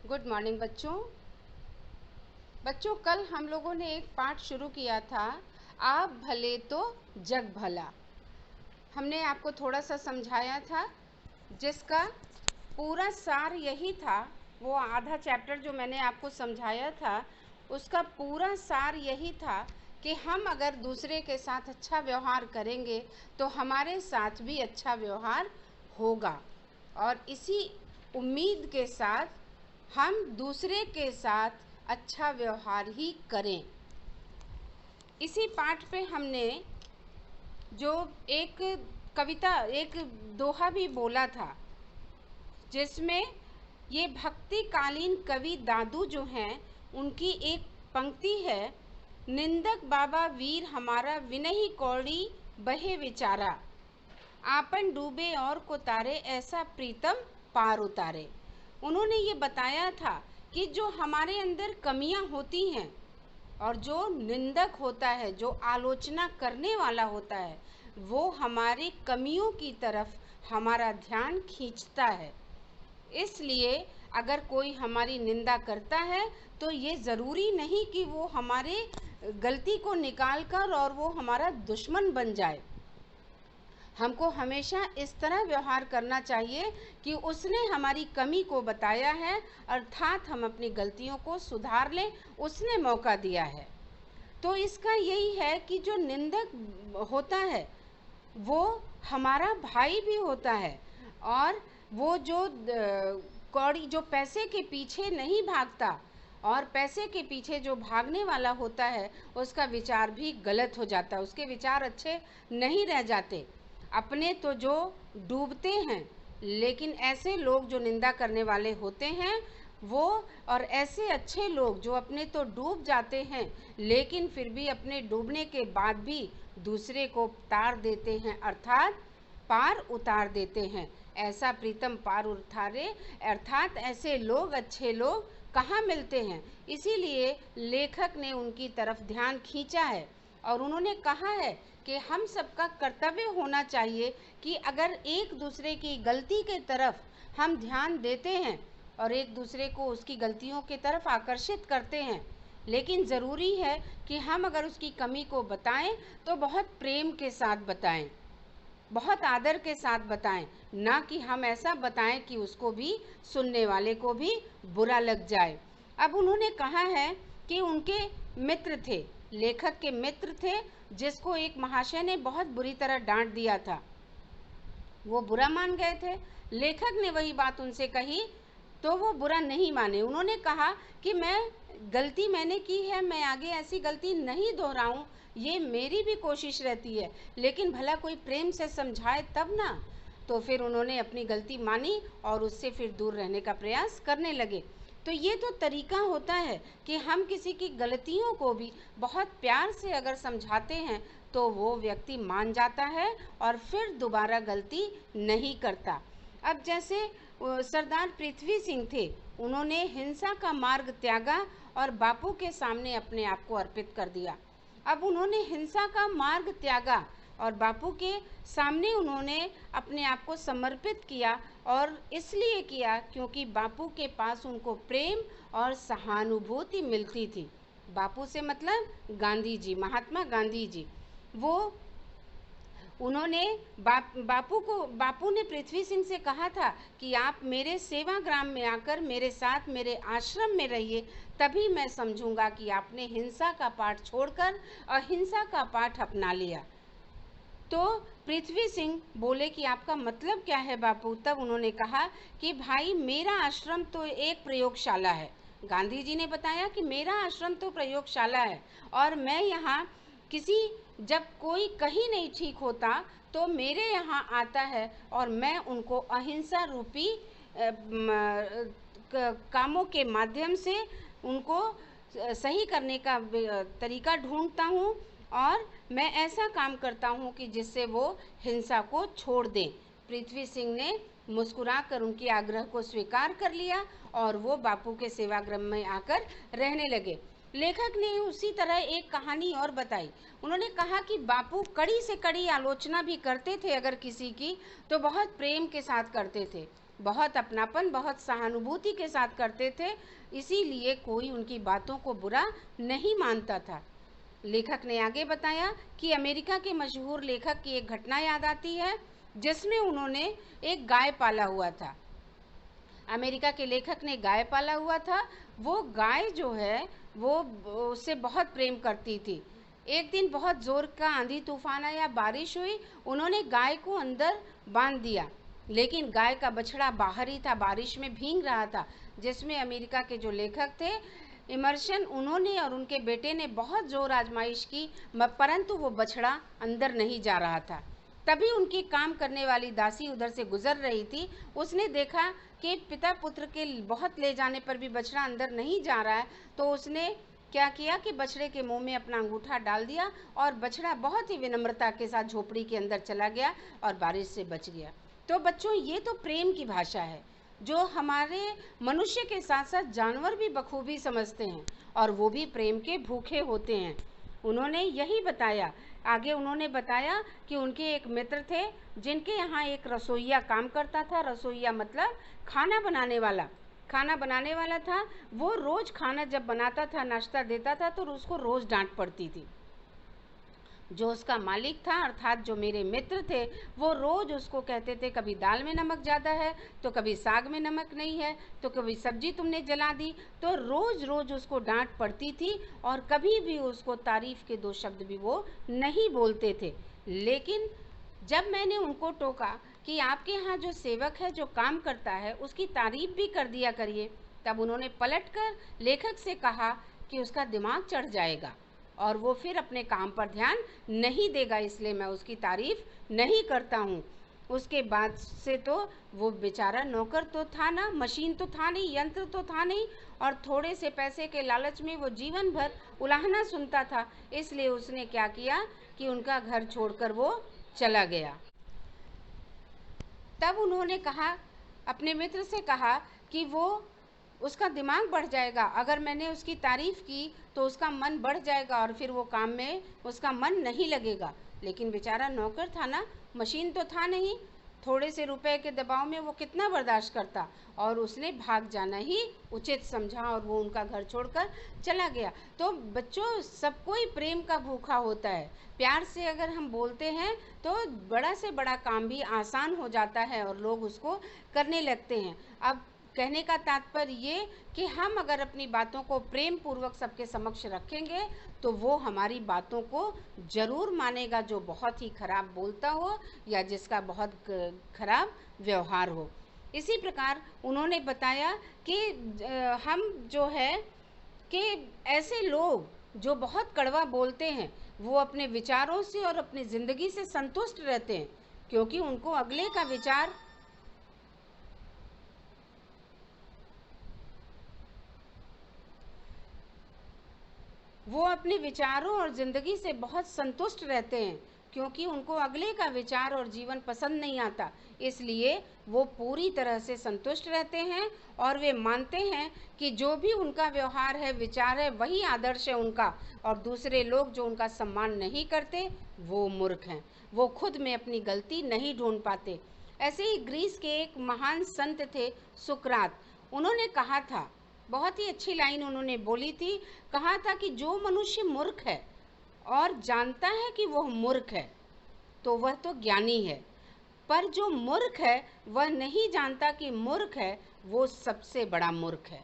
Good morning बच्चों। कल हम लोगों ने एक पाठ शुरू किया था, आप भले तो जग भला। हमने आपको थोड़ा सा समझाया था, जिसका पूरा सार यही था। वो आधा चैप्टर जो मैंने आपको समझाया था, उसका पूरा सार यही था कि हम अगर दूसरे के साथ अच्छा व्यवहार करेंगे तो हमारे साथ भी अच्छा व्यवहार होगा, और इसी उम्मीद के साथ हम दूसरे के साथ अच्छा व्यवहार ही करें। इसी पाठ पे हमने जो एक कविता, एक दोहा भी बोला था, जिसमें ये भक्तिकालीन कवि दादू जो हैं, उनकी एक पंक्ति है, निंदक बाबा वीर हमारा विनही कौड़ी बहे विचारा, आपन डूबे और को तारे ऐसा प्रीतम पार उतारे। उन्होंने ये बताया था कि जो हमारे अंदर कमियां होती हैं और जो निंदक होता है, जो आलोचना करने वाला होता है, वो हमारी कमियों की तरफ हमारा ध्यान खींचता है। इसलिए अगर कोई हमारी निंदा करता है तो ये ज़रूरी नहीं कि वो हमारे गलती को निकाल कर और वो हमारा दुश्मन बन जाए। हमको हमेशा इस तरह व्यवहार करना चाहिए कि उसने हमारी कमी को बताया है, अर्थात हम अपनी गलतियों को सुधार लें, उसने मौका दिया है। तो इसका यही है कि जो निंदक होता है वो हमारा भाई भी होता है, और वो जो कौड़ी, जो पैसे के पीछे नहीं भागता और पैसे के पीछे जो भागने वाला होता है, उसका विचार भी गलत हो जाता है, उसके विचार अच्छे नहीं रह जाते। अपने तो जो डूबते हैं, लेकिन ऐसे लोग जो निंदा करने वाले होते हैं वो, और ऐसे अच्छे लोग जो अपने तो डूब जाते हैं लेकिन फिर भी अपने डूबने के बाद भी दूसरे को तार देते हैं, अर्थात पार उतार देते हैं। ऐसा प्रीतम पार उतारे, अर्थात ऐसे लोग, अच्छे लोग कहाँ मिलते हैं। इसीलिए लेखक ने उनकी तरफ ध्यान खींचा है और उन्होंने कहा है कि हम सबका कर्तव्य होना चाहिए कि अगर एक दूसरे की गलती के तरफ हम ध्यान देते हैं और एक दूसरे को उसकी गलतियों की तरफ आकर्षित करते हैं, लेकिन ज़रूरी है कि हम अगर उसकी कमी को बताएं तो बहुत प्रेम के साथ बताएं, बहुत आदर के साथ बताएं, ना कि हम ऐसा बताएं कि उसको भी, सुनने वाले को भी बुरा लग जाए। अब उन्होंने कहा है कि उनके मित्र थे, लेखक के मित्र थे, जिसको एक महाशय ने बहुत बुरी तरह डांट दिया था। वो बुरा मान गए थे। लेखक ने वही बात उनसे कही तो वो बुरा नहीं माने। उन्होंने कहा कि गलती मैंने की है, मैं आगे ऐसी गलती नहीं दोहराऊं, ये मेरी भी कोशिश रहती है, लेकिन भला कोई प्रेम से समझाए तब ना। तो फिर उन्होंने अपनी गलती मानी और उससे फिर दूर रहने का प्रयास करने लगे। तो ये तो तरीका होता है कि हम किसी की गलतियों को भी बहुत प्यार से अगर समझाते हैं तो वो व्यक्ति मान जाता है और फिर दोबारा गलती नहीं करता। अब जैसे सरदार पृथ्वी सिंह थे, उन्होंने हिंसा का मार्ग त्यागा और बापू के सामने अपने आप को अर्पित कर दिया। अब उन्होंने हिंसा का मार्ग त्यागा और बापू के सामने उन्होंने अपने आप को समर्पित किया, और इसलिए किया क्योंकि बापू के पास उनको प्रेम और सहानुभूति मिलती थी। बापू से मतलब गांधी जी, महात्मा गांधी जी। वो उन्होंने बापू ने पृथ्वी सिंह से कहा था कि आप मेरे सेवाग्राम में आकर मेरे साथ मेरे आश्रम में रहिए, तभी मैं समझूंगा कि आपने हिंसा का पाठ छोड़कर अहिंसा का पाठ अपना लिया। तो पृथ्वी सिंह बोले कि आपका मतलब क्या है बापू? तब उन्होंने कहा कि भाई, मेरा आश्रम तो एक प्रयोगशाला है। गांधी जी ने बताया कि मेरा आश्रम तो प्रयोगशाला है, और मैं यहाँ किसी, जब कोई कहीं नहीं ठीक होता तो मेरे यहाँ आता है और मैं उनको अहिंसा रूपी कामों के माध्यम से उनको सही करने का तरीका ढूंढता हूँ, और मैं ऐसा काम करता हूँ कि जिससे वो हिंसा को छोड़ दें। पृथ्वी सिंह ने मुस्कुराकर उनके आग्रह को स्वीकार कर लिया और वो बापू के सेवाग्राम में आकर रहने लगे। लेखक ने उसी तरह एक कहानी और बताई। उन्होंने कहा कि बापू कड़ी से कड़ी आलोचना भी करते थे अगर किसी की, तो बहुत प्रेम के साथ करते थे। बहुत अपनापन, बहुत सहानुभूति के साथ करते थे, इसीलिए कोई उनकी बातों को बुरा नहीं मानता था। लेखक ने आगे बताया कि अमेरिका के मशहूर लेखक की एक घटना याद आती है जिसमें उन्होंने एक गाय पाला हुआ था। अमेरिका के लेखक ने गाय पाला हुआ था। वो गाय जो है वो उससे बहुत प्रेम करती थी। एक दिन बहुत ज़ोर का आंधी तूफान आया, बारिश हुई, उन्होंने गाय को अंदर बांध दिया, लेकिन गाय का बछड़ा बाहर ही था, बारिश में भीग रहा था। जिसमें अमेरिका के जो लेखक थे इमर्शन, उन्होंने और उनके बेटे ने बहुत ज़ोर आजमाइश की, परंतु वो बछड़ा अंदर नहीं जा रहा था। तभी उनकी काम करने वाली दासी उधर से गुजर रही थी। उसने देखा कि पिता पुत्र के बहुत ले जाने पर भी बछड़ा अंदर नहीं जा रहा है, तो उसने क्या किया कि बछड़े के मुंह में अपना अंगूठा डाल दिया और बछड़ा बहुत ही विनम्रता के साथ झोपड़ी के अंदर चला गया और बारिश से बच गया। तो बच्चों, ये तो प्रेम की भाषा है जो हमारे मनुष्य के साथ साथ जानवर भी बखूबी समझते हैं और वो भी प्रेम के भूखे होते हैं। उन्होंने यही बताया। आगे उन्होंने बताया कि उनके एक मित्र थे जिनके यहाँ एक रसोइया काम करता था। रसोइया मतलब खाना बनाने वाला था। वो रोज़ खाना जब बनाता था, नाश्ता देता था, तो उसको रोज़ डांट पड़ती थी। जो उसका मालिक था अर्थात जो मेरे मित्र थे, वो रोज़ उसको कहते थे कभी दाल में नमक ज़्यादा है, तो कभी साग में नमक नहीं है, तो कभी सब्जी तुमने जला दी। तो रोज़ रोज़ उसको डांट पड़ती थी और कभी भी उसको तारीफ़ के दो शब्द भी वो नहीं बोलते थे। लेकिन जब मैंने उनको टोका कि आपके यहाँ जो सेवक है, जो काम करता है, उसकी तारीफ़ भी कर दिया करिए, तब उन्होंने पलटकर लेखक से कहा कि उसका दिमाग चढ़ जाएगा और वो फिर अपने काम पर ध्यान नहीं देगा, इसलिए मैं उसकी तारीफ़ नहीं करता हूँ। उसके बाद से तो वो बेचारा नौकर तो था ना, मशीन तो था नहीं, यंत्र तो था नहीं, और थोड़े से पैसे के लालच में वो जीवन भर उलाहना सुनता था। इसलिए उसने क्या किया कि उनका घर छोड़कर वो चला गया। तब उन्होंने कहा, अपने मित्र से कहा कि वो उसका दिमाग बढ़ जाएगा, अगर मैंने उसकी तारीफ़ की तो उसका मन बढ़ जाएगा और फिर वो काम में उसका मन नहीं लगेगा। लेकिन बेचारा नौकर था ना, मशीन तो था नहीं, थोड़े से रुपए के दबाव में वो कितना बर्दाश्त करता, और उसने भाग जाना ही उचित समझा और वो उनका घर छोड़कर चला गया। तो बच्चों, सब कोई प्रेम का भूखा होता है। प्यार से अगर हम बोलते हैं तो बड़ा से बड़ा काम भी आसान हो जाता है और लोग उसको करने लगते हैं। अब कहने का तात्पर्य ये कि हम अगर अपनी बातों को प्रेम पूर्वक सबके समक्ष रखेंगे तो वो हमारी बातों को ज़रूर मानेगा, जो बहुत ही खराब बोलता हो या जिसका बहुत खराब व्यवहार हो। इसी प्रकार उन्होंने बताया कि हम जो है कि ऐसे लोग जो बहुत कड़वा बोलते हैं वो अपने विचारों से और अपनी ज़िंदगी से संतुष्ट रहते हैं, क्योंकि उनको अगले का विचार वो अपने विचारों और ज़िंदगी से बहुत संतुष्ट रहते हैं, क्योंकि उनको अगले का विचार और जीवन पसंद नहीं आता। इसलिए वो पूरी तरह से संतुष्ट रहते हैं और वे मानते हैं कि जो भी उनका व्यवहार है, विचार है, वही आदर्श है उनका, और दूसरे लोग जो उनका सम्मान नहीं करते वो मूर्ख हैं, वो खुद में अपनी गलती नहीं ढूंढ पाते। ऐसे ही ग्रीस के एक महान संत थे सुकरात। उन्होंने कहा था, बहुत ही अच्छी लाइन उन्होंने बोली थी, कहा था कि जो मनुष्य मूर्ख है और जानता है कि वह मूर्ख है तो वह तो ज्ञानी है, पर जो मूर्ख है वह नहीं जानता कि मूर्ख है, वो सबसे बड़ा मूर्ख है।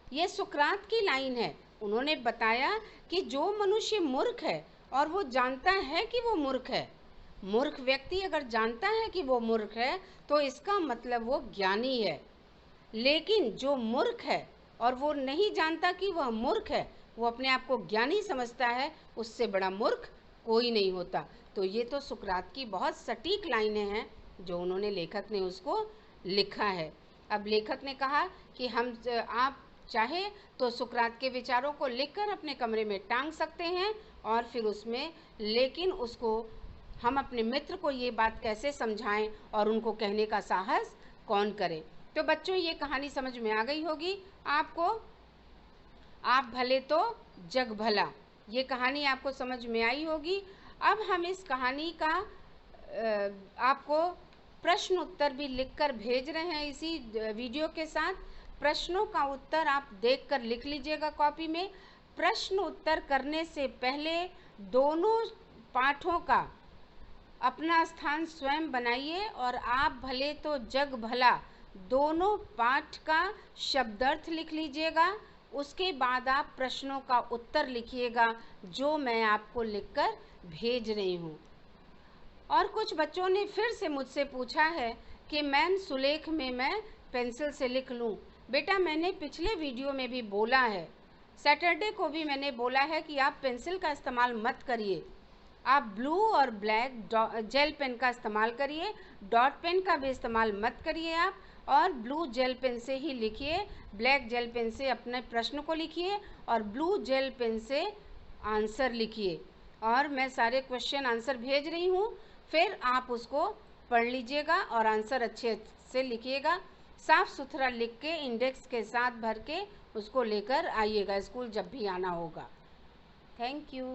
ये सुकरात की लाइन है। उन्होंने बताया कि जो मनुष्य मूर्ख है और वो जानता है कि वो मूर्ख है, मूर्ख व्यक्ति अगर जानता है कि वो मूर्ख है तो इसका मतलब वो ज्ञानी है। लेकिन जो मूर्ख है और वो नहीं जानता कि वह मूर्ख है, वो अपने आप को ज्ञानी समझता है, उससे बड़ा मूर्ख कोई नहीं होता। तो ये तो सुकरात की बहुत सटीक लाइनें हैं जो उन्होंने, लेखक ने उसको लिखा है। अब लेखक ने कहा कि आप चाहे तो सुकरात के विचारों को लिखकर अपने कमरे में टांग सकते हैं और फिर उसमें, लेकिन उसको हम अपने मित्र को ये बात कैसे समझाएं और उनको कहने का साहस कौन करे। तो बच्चों, ये कहानी समझ में आ गई होगी आपको। आप भले तो जग भला, ये कहानी आपको समझ में आई होगी। अब हम इस कहानी का आपको प्रश्न उत्तर भी लिखकर भेज रहे हैं इसी वीडियो के साथ। प्रश्नों का उत्तर आप देखकर लिख लीजिएगा कॉपी में। प्रश्न उत्तर करने से पहले दोनों पाठों का अपना स्थान स्वयं बनाइए और आप भले तो जग भला दोनों पाठ का शब्दार्थ लिख लीजिएगा। उसके बाद आप प्रश्नों का उत्तर लिखिएगा जो मैं आपको लिखकर भेज रही हूँ। और कुछ बच्चों ने फिर से मुझसे पूछा है कि मैम सुलेख में मैं पेंसिल से लिख लूँ। बेटा मैंने पिछले वीडियो में भी बोला है, सैटरडे को भी मैंने बोला है कि आप पेंसिल का इस्तेमाल मत करिए, आप ब्लू और ब्लैक जेल पेन का इस्तेमाल करिए, डॉट पेन का भी इस्तेमाल मत करिए आप, और ब्लू जेल पेन से ही लिखिए, ब्लैक जेल पेन से अपने प्रश्न को लिखिए और ब्लू जेल पेन से आंसर लिखिए। और मैं सारे क्वेश्चन आंसर भेज रही हूँ, फिर आप उसको पढ़ लीजिएगा और आंसर अच्छे से लिखिएगा। साफ सुथरा लिख के इंडेक्स के साथ भर के उसको लेकर आइएगा स्कूल जब भी आना होगा। Thank you.